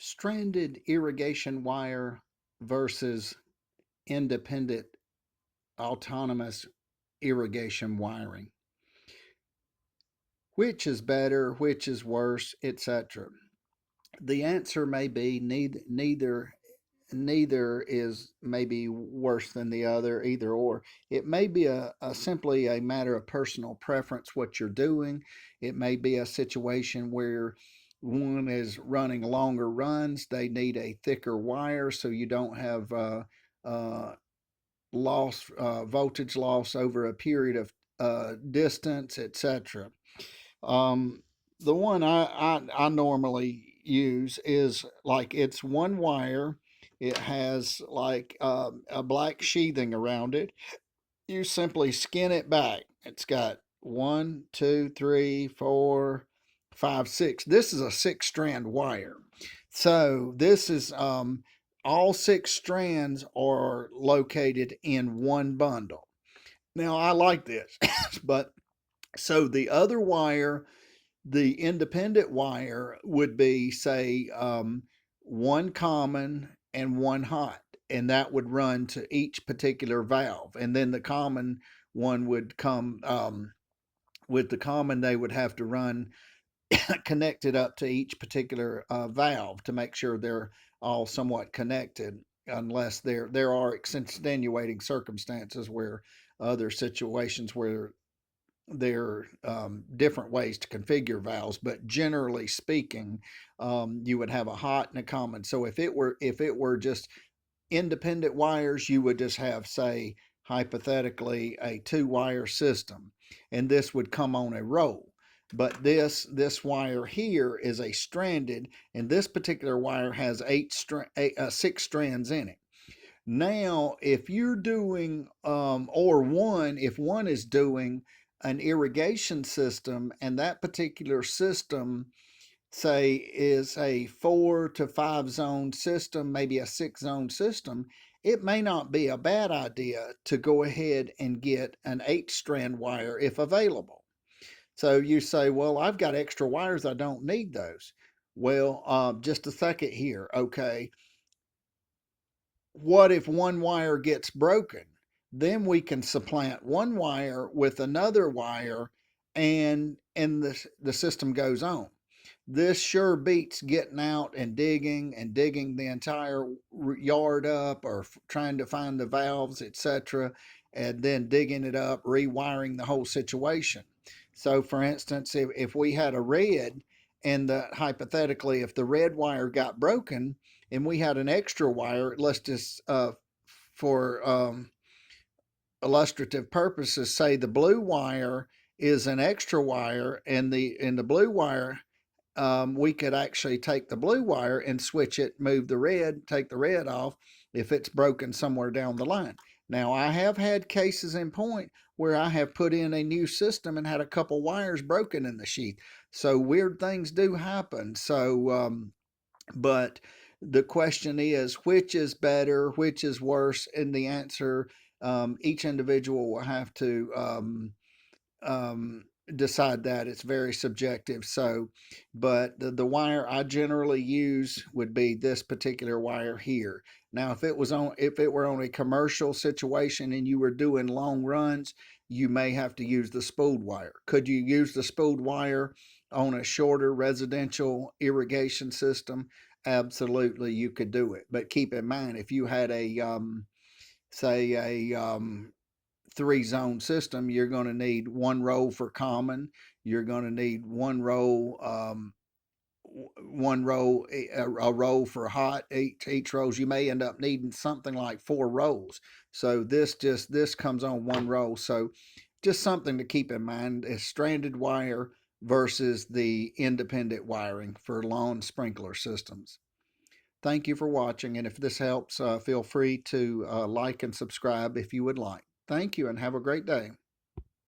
Stranded irrigation wire versus independent autonomous irrigation wiring. Which is better, which is worse, etc. The answer may be neither is maybe worse than the other, either or. It may be simply a matter of personal preference what you're doing. It may be a situation where one is running longer runs, they need a thicker wire so you don't have uh, voltage loss over a period of distance, etc. Um, the one I normally use is like it's one wire. It has like a black sheathing around it. You simply skin it back. It's got one, two, three, four, five, six. This is a 6 strand wire. So this is all 6 strands are located in one bundle. Now I like this, but so the other wire, the independent wire would be, say, one common and one hot, and that would run to each particular valve. And then the common one would come with the common, they would have to run connected up to each particular valve to make sure they're all somewhat connected, unless there are extenuating circumstances where other situations where there are different ways to configure valves, but generally speaking, you would have a hot and a common. So if it were just independent wires, you would just have, say, hypothetically, a 2 wire system, and this would come on a roll. But this wire here is a stranded, and this particular wire has 6 strands in it. Now, if you're doing, if one is doing an irrigation system, and that particular system, say, is a 4 to 5 zone system, maybe a 6 zone system, it may not be a bad idea to go ahead and get an 8 strand wire if available. So you say, well, I've got extra wires, I don't need those. Well, just a second here. Okay, what if one wire gets broken? Then we can supplant one wire with another wire, and the system goes on. This sure beats getting out and digging the entire yard up, or trying to find the valves, etc., and then digging it up, rewiring the whole situation. So for instance, if we had a red, and hypothetically, if the red wire got broken and we had an extra wire, let's just for illustrative purposes say the blue wire is an extra wire, and the blue wire, we could actually take the blue wire and switch it, move the red, take the red off if it's broken somewhere down the line. Now, I have had cases in point where I have put in a new system and had a couple wires broken in the sheath. So weird things do happen. So, but the question is, which is better, which is worse? And the answer, each individual will have to um, decide that. It's very subjective. So, but the wire I generally use would be this particular wire here. Now, if it were on a commercial situation and you were doing long runs, you may have to use the spooled wire. Could you use the spooled wire on a shorter residential irrigation system? Absolutely, you could do it. But keep in mind, if you had a say a 3 zone system, you're going to need one row for common. You're going to need a row for hot. Each rows, you may end up needing something like 4 rows. So this comes on one row. So just something to keep in mind is stranded wire versus the independent wiring for lawn sprinkler systems. Thank you for watching, and if this helps, feel free to like and subscribe if you would like. Thank you, and have a great day.